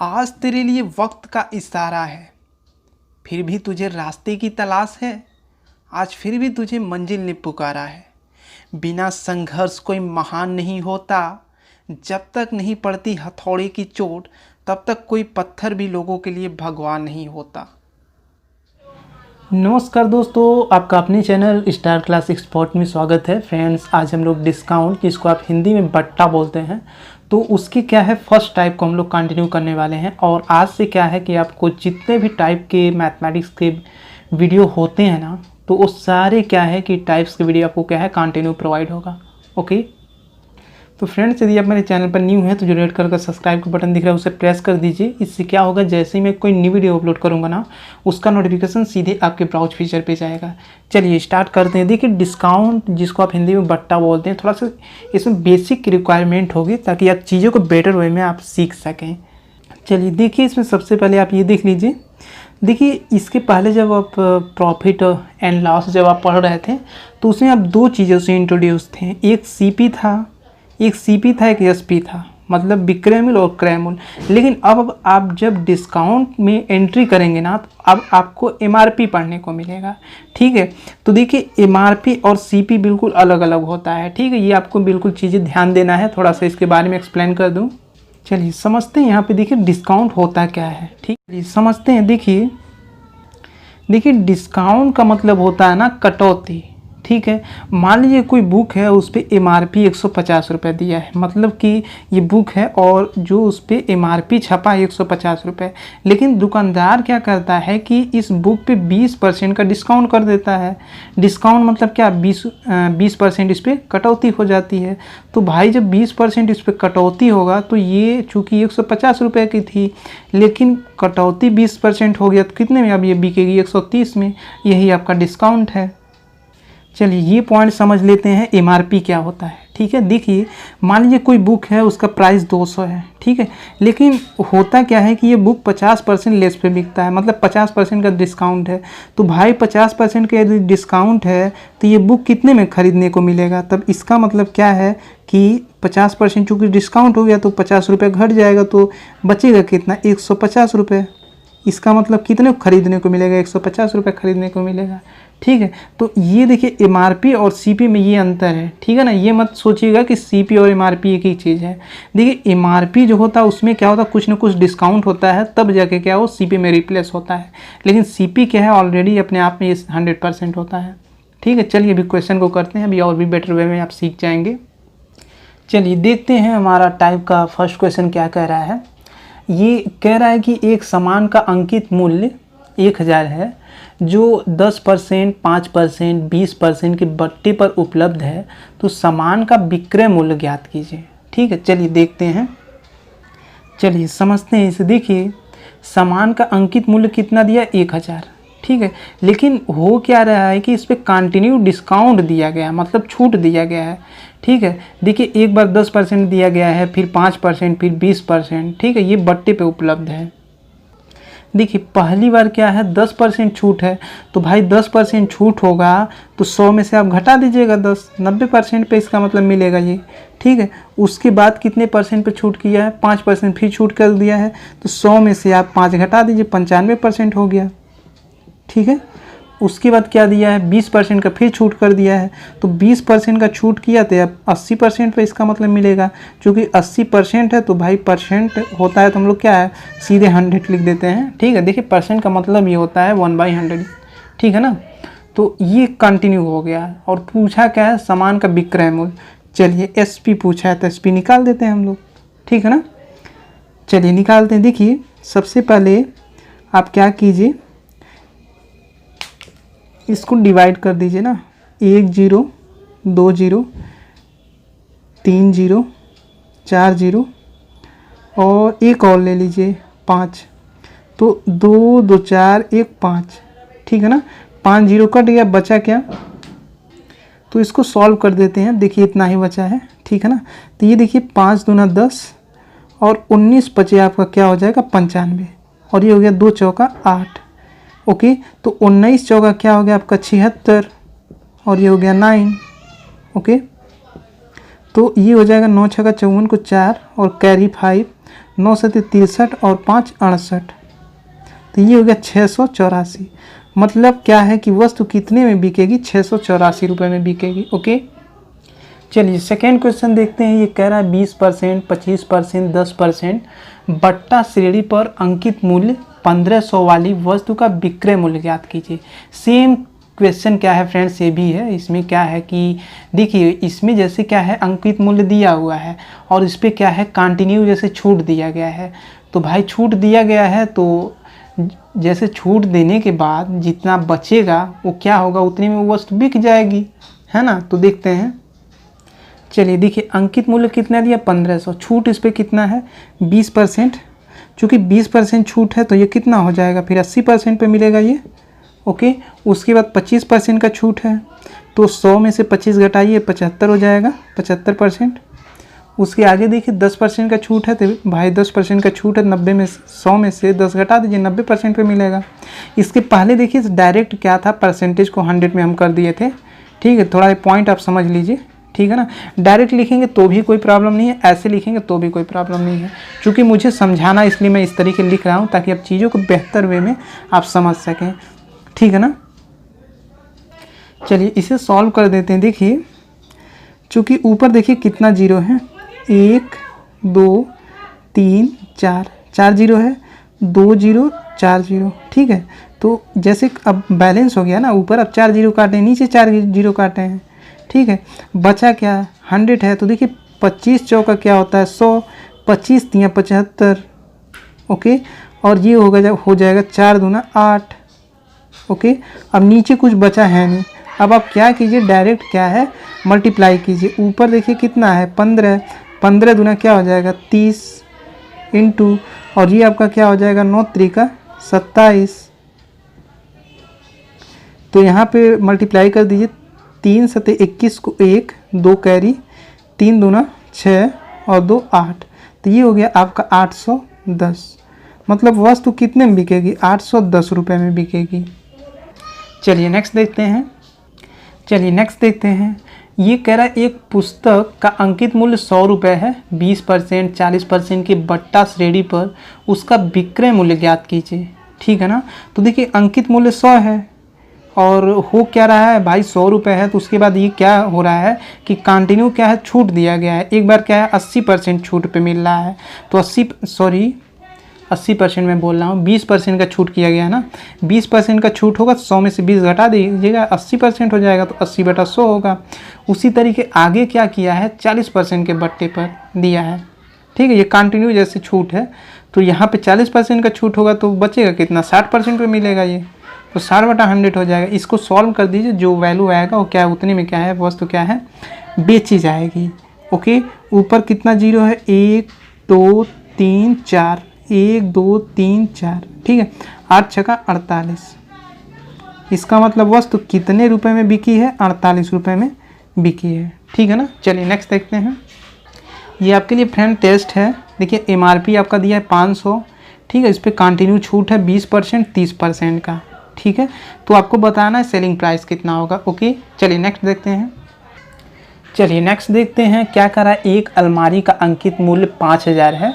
आज तेरे लिए वक्त का इशारा है, फिर भी तुझे रास्ते की तलाश है। आज फिर भी तुझे मंजिल ने पुकारा है। बिना संघर्ष कोई महान नहीं होता, जब तक नहीं पड़ती हथौड़े की चोट तब तक कोई पत्थर भी लोगों के लिए भगवान नहीं होता। नमस्कार दोस्तों, आपका अपने चैनल स्टार क्लास एक्सपर्ट में स्वागत है। फ्रेंड्स, आज हम लोग डिस्काउंट, जिसको आप हिंदी में बट्टा बोलते हैं, तो उसके क्या है फर्स्ट टाइप को हम लोग कंटिन्यू करने वाले हैं। और आज से क्या है कि आपको जितने भी टाइप के मैथमेटिक्स के वीडियो होते हैं ना, तो वो सारे क्या है कि टाइप्स के वीडियो आपको क्या है कंटिन्यू प्रोवाइड होगा। ओके, तो फ्रेंड्स, यदि आप मेरे चैनल पर न्यू हैं तो जो रेड कलर का सब्सक्राइब का बटन दिख रहा है उसे प्रेस कर दीजिए। इससे क्या होगा, जैसे ही मैं कोई न्यू वीडियो अपलोड करूंगा ना, उसका नोटिफिकेशन सीधे आपके ब्राउज फीचर पे जाएगा। चलिए स्टार्ट करते हैं। देखिए, डिस्काउंट, जिसको आप हिंदी में बट्टा बोलते हैं, थोड़ा सा इसमें बेसिक रिक्वायरमेंट होगी ताकि आप चीज़ों को बेटर वे में आप सीख सकें। चलिए देखिए, इसमें सबसे पहले आप ये देख लीजिए। देखिए, इसके पहले जब आप प्रॉफिट एंड लॉस जब आप पढ़ रहे थे तो उसमें आप दो चीज़ों से इंट्रोड्यूस थे। एक सीपी था, एक एसपी था, मतलब विक्रय मूल्य और क्रय मूल्य। लेकिन अब आप जब डिस्काउंट में एंट्री करेंगे ना, तो अब आपको एमआरपी पढ़ने को मिलेगा। ठीक है, तो देखिए एमआरपी और सीपी बिल्कुल अलग अलग होता है। ठीक है, ये आपको बिल्कुल चीज़ें ध्यान देना है। थोड़ा सा इसके बारे में एक्सप्लेन कर दूँ। चलिए समझते हैं। यहाँ पे देखिए डिस्काउंट होता क्या है। ठीक है, समझते हैं। देखिए डिस्काउंट का मतलब होता है ना कटौती। ठीक है, मान लीजिए कोई बुक है, उस पर एमआरपी 150 रुपये दिया है, मतलब कि ये बुक है और जो उस पर एमआरपी छपा है 150 रुपये। लेकिन दुकानदार क्या करता है कि इस बुक पे 20% का डिस्काउंट कर देता है। डिस्काउंट मतलब क्या, 20% इस पर कटौती हो जाती है। तो भाई जब 20% इस पर कटौती होगा तो ये चूँकि 150 रुपये की थी, लेकिन कटौती 20% हो गया तो कितने में अब ये बिकेगी, 130 में। यही आपका डिस्काउंट है। चलिए ये पॉइंट समझ लेते हैं एमआरपी क्या होता है। ठीक है, देखिए मान लीजिए कोई बुक है, उसका प्राइस 200 है। ठीक है, लेकिन होता क्या है कि ये बुक 50% लेस पे बिकता है, मतलब 50% का डिस्काउंट है। तो भाई 50% का यदि डिस्काउंट है तो ये बुक कितने में ख़रीदने को मिलेगा। तब इसका मतलब क्या है कि 50% चूँकि डिस्काउंट हो गया तो 50 रुपये घट जाएगा, तो बचेगा कितना, 150 रुपये। इसका मतलब कितने खरीदने को मिलेगा, 150 रुपये खरीदने को मिलेगा। ठीक है, तो ये देखिए एमआरपी और सीपी में ये अंतर है। ठीक है ना, ये मत सोचिएगा कि सीपी और एमआरपी एक ही चीज़ है। देखिए एमआरपी जो होता है उसमें क्या होता है, कुछ ना कुछ डिस्काउंट होता है, तब जाके क्या वो सीपी में रिप्लेस होता है। लेकिन सीपी क्या है, ऑलरेडी अपने आप में ये 100% होता है। ठीक है, चलिए अभी क्वेश्चन को करते हैं, अभी और भी बेटर वे में आप सीख जाएंगे। चलिए देखते हैं हमारा टाइप का फर्स्ट क्वेश्चन क्या कह रहा है। ये कह रहा है कि एक सामान का अंकित मूल्य 1000 है, जो 10%, 5%, 20% के बट्टे पर उपलब्ध है, तो सामान का विक्रय मूल्य ज्ञात कीजिए। ठीक है, चलिए देखते हैं। चलिए समझते हैं इसे। देखिए सामान का अंकित मूल्य कितना दिया, 1000। ठीक है, लेकिन हो क्या रहा है कि इस पर कंटिन्यू डिस्काउंट दिया गया है, मतलब छूट दिया गया है। ठीक है, देखिए एक बार 10% दिया गया है, फिर 5%, फिर 20%। ठीक है, ये बट्टे पे उपलब्ध है। देखिए पहली बार क्या है, 10% छूट है, तो भाई 10% छूट होगा तो 100 में से आप घटा दीजिएगा 10, 90% पे इसका मतलब मिलेगा ये। ठीक है, उसके बाद कितने परसेंट पे छूट किया है, 5% फिर छूट कर दिया है, तो 100 में से आप 5 घटा दीजिए, 95% हो गया। ठीक है, उसके बाद क्या दिया है, 20% का फिर छूट कर दिया है, तो 20% का छूट किया तो अब 80% पे इसका मतलब मिलेगा। क्योंकि 80% है तो भाई परसेंट होता है तो हम लोग क्या है सीधे 100 लिख देते हैं। ठीक है, देखिए परसेंट का मतलब ये होता है 1/100। ठीक है ना, तो ये कंटिन्यू हो गया है। और पूछा क्या है, सामान का विक्रय मूल्य। चलिए एसपी पूछा है तो एसपी निकाल देते हैं हम लोग। ठीक है ना, चलिए निकालते हैं। देखिए सबसे पहले आप क्या कीजिए, इसको डिवाइड कर दीजिए ना, 1 0, 2 0, 3 0, 4 0 और एक और ले लीजिए 5, तो 2 2 4 1 5। ठीक है ना, 5 0 कट गया, बचा क्या, तो इसको सॉल्व कर देते हैं। देखिए इतना ही बचा है। ठीक है ना, तो ये देखिए 5 दूना 10 और 19 बचे आपका क्या हो जाएगा, 95, और ये हो गया 2 चौका 8। ओके, तो 19 चौका क्या हो गया आपका 76, और ये हो गया 9। ओके, तो ये हो जाएगा 9 छक्का 54 को 4 और कैरी 5, 9 सते 63 और 5 68, तो ये हो गया 684। मतलब क्या है कि वस्तु कितने में बिकेगी, 684 रुपये में बिकेगी। ओके, चलिए सेकेंड क्वेश्चन देखते हैं। ये कह रहा है 20%, 25%, 10% बट्टा श्रेणी पर अंकित मूल्य 1500 वाली वस्तु का विक्रय मूल्य ज्ञात कीजिए। सेम क्वेश्चन क्या है फ्रेंड्स, ये भी है। इसमें क्या है कि देखिए, इसमें जैसे क्या है अंकित मूल्य दिया हुआ है और इस पर क्या है कंटिन्यू जैसे छूट दिया गया है। तो भाई छूट दिया गया है तो जैसे छूट देने के बाद जितना बचेगा वो क्या होगा, उतने में वो वस्तु बिक जाएगी, है ना। तो देखते हैं। चलिए देखिए, अंकित मूल्य कितना दिया, 1500, छूट इस पर कितना है, 20%। चूँकि 20% छूट है तो ये कितना हो जाएगा, फिर 80% पे मिलेगा ये। ओके, उसके बाद 25% का छूट है तो 100 में से 25 घटाइए 75 हो जाएगा, 75%। उसके आगे देखिए 10% का छूट है तो भाई 10% का छूट है, 90 में 100 में से 10 घटा दीजिए, 90% पे मिलेगा। इसके पहले देखिए डायरेक्ट क्या था, परसेंटेज को 100 में हम कर दिए थे। ठीक है, थोड़ा पॉइंट आप समझ लीजिए, ठीक है ना। डायरेक्ट लिखेंगे तो भी कोई प्रॉब्लम नहीं है, ऐसे लिखेंगे तो भी कोई प्रॉब्लम नहीं है। क्योंकि मुझे समझाना इसलिए मैं इस तरीके लिख रहा हूँ ताकि आप चीज़ों को बेहतर वे में आप समझ सकें, ठीक है ना। चलिए इसे सॉल्व कर देते हैं। देखिए चूँकि ऊपर देखिए कितना जीरो है, 1 2 3 4, 4 जीरो है, 2 जीरो 4 जीरो, ठीक है। तो जैसे अब बैलेंस हो गया ना, ऊपर अब 4 जीरो काटे, नीचे 4 जीरो काटे हैं, ठीक है। बचा क्या, 100 है। तो देखिए 25 चौका क्या होता है, 100, 25 तियाँ 75, ओके। और ये हो जाएगा 4 दूना 8, ओके। अब नीचे कुछ बचा है नहीं, अब आप क्या कीजिए, डायरेक्ट क्या है मल्टीप्लाई कीजिए। ऊपर देखिए कितना है, 15, 15 दूना क्या हो जाएगा 30 इंटू, और ये आपका क्या हो जाएगा 9 त्रिका 27। तो यहाँ पे मल्टीप्लाई कर दीजिए, 3 सते 21 को 1, 2 कैरी, 3 दूना 6 और 2 8, तो ये हो गया आपका 810। मतलब वस्तु कितने में बिकेगी, 810 रुपये में बिकेगी। चलिए नेक्स्ट देखते हैं। ये कह रहा है एक पुस्तक का अंकित मूल्य 100 रुपये है, 20%, 40% की बट्टा श्रेणी पर उसका विक्रय मूल्य ज्ञात कीजिए, ठीक है ना। तो देखिए अंकित मूल्य 100 है और हो क्या रहा है भाई, 100 रुपये है। तो उसके बाद ये क्या हो रहा है कि कंटिन्यू क्या है छूट दिया गया है। एक बार क्या है 80% छूट पे मिल रहा है, तो 80% में बोल रहा हूँ, 20% का छूट किया गया है ना। 20% का छूट होगा तो 100 में से 20 घटा दीजिएगा, 80% हो जाएगा, तो 80/100 होगा। उसी तरीके आगे क्या किया है, 40% के बट्टे पर दिया है, ठीक है। ये कंटिन्यू जैसे छूट है, तो यहाँ पे 40% का छूट होगा तो बचेगा कितना, 60% पे मिलेगा ये, तो 60/100 हो जाएगा। इसको सॉल्व कर दीजिए, जो वैल्यू आएगा वो क्या है, उतने में क्या है वस्तु क्या है बेची जाएगी। ओके, ऊपर कितना जीरो है, 1 2 3 4, 1 2 3 4, ठीक है। 8 छक्का 48, इसका मतलब वस्तु कितने रुपए में बिकी है, 48 रुपये में बिकी है, ठीक है ना। चलिए नेक्स्ट देखते हैं। ये आपके लिए फ्रेंड टेस्ट है। देखिए MRP आपका दिया है 500, ठीक है। इस पर कंटिन्यू छूट है 20%, 30% का, ठीक है। तो आपको बताना है सेलिंग प्राइस कितना होगा। ओके, चलिए नेक्स्ट देखते हैं। क्या करा, एक अलमारी का अंकित मूल्य 5000 है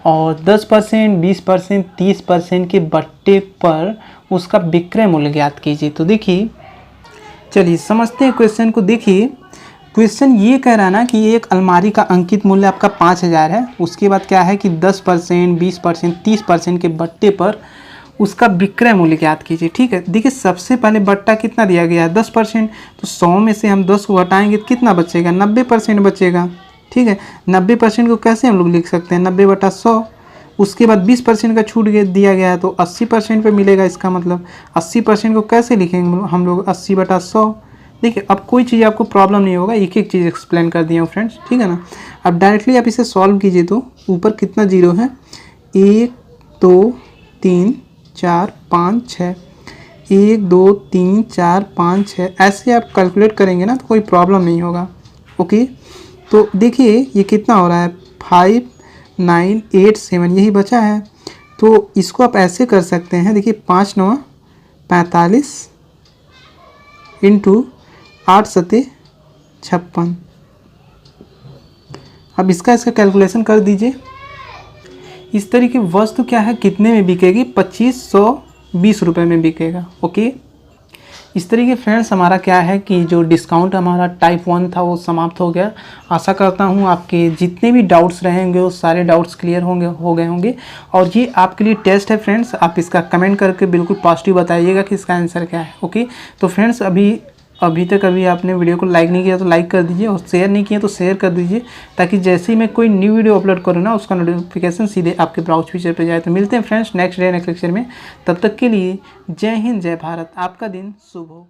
और 10%, 20%, 30% के बट्टे पर उसका विक्रय मूल्य ज्ञात कीजिए। तो देखिए चलिए समझते हैं क्वेश्चन को। देखिए क्वेश्चन ये कह रहा है ना कि एक अलमारी का अंकित मूल्य आपका 5000 है, उसके बाद क्या है कि 10%, 20%, 30% के बट्टे पर उसका विक्रय मूल्य ज्ञात कीजिए, ठीक है। देखिए सबसे पहले बट्टा कितना दिया गया है, 10%, तो 100 में से हम 10 को हटाएंगे तो कितना बचेगा, 90% बचेगा, ठीक है। 90% को कैसे हम लोग लिख सकते हैं, 90/100। उसके बाद 20% का छूट दिया गया है तो 80% पे मिलेगा। इसका मतलब 80% को कैसे लिखेंगे हम लोग, 80/100। देखिए अब कोई चीज़ आपको प्रॉब्लम नहीं होगा, एक एक चीज़ एक्सप्लेन कर दिया हूँ फ्रेंड्स, ठीक है ना। अब डायरेक्टली आप इसे सॉल्व कीजिए तो ऊपर कितना जीरो है, 1 2 3 4 5 6, 1 2 3 4 5 6, ऐसे आप कैलकुलेट करेंगे ना तो कोई प्रॉब्लम नहीं होगा। ओके, तो देखिए ये कितना हो रहा है, 5 9 8 7, यही बचा है। तो इसको आप ऐसे कर सकते हैं, देखिए 5 9 45 इंटू 8 7 56। अब इसका कैलकुलेशन कर दीजिए। इस तरह की वस्तु क्या है कितने में बिकेगी, 2520 रुपये में बिकेगा। ओके, इस तरीके फ्रेंड्स हमारा क्या है कि जो डिस्काउंट हमारा टाइप 1 था वो समाप्त हो गया। आशा करता हूँ आपके जितने भी डाउट्स रहेंगे वो सारे डाउट्स क्लियर हो गए होंगे। और ये आपके लिए टेस्ट है फ्रेंड्स, आप इसका कमेंट करके बिल्कुल पॉजिटिव बताइएगा कि इसका आंसर क्या है। ओके, तो फ्रेंड्स अभी तक आपने वीडियो को लाइक नहीं किया तो लाइक कर दीजिए, और शेयर नहीं किया तो शेयर कर दीजिए, ताकि जैसे ही मैं कोई न्यू वीडियो अपलोड करूँ ना उसका नोटिफिकेशन सीधे आपके ब्राउज फीचर पे जाए। तो मिलते हैं friends next day next lecture में, तब तक के लिए जय हिंद जय भारत, आपका दिन शुभ हो।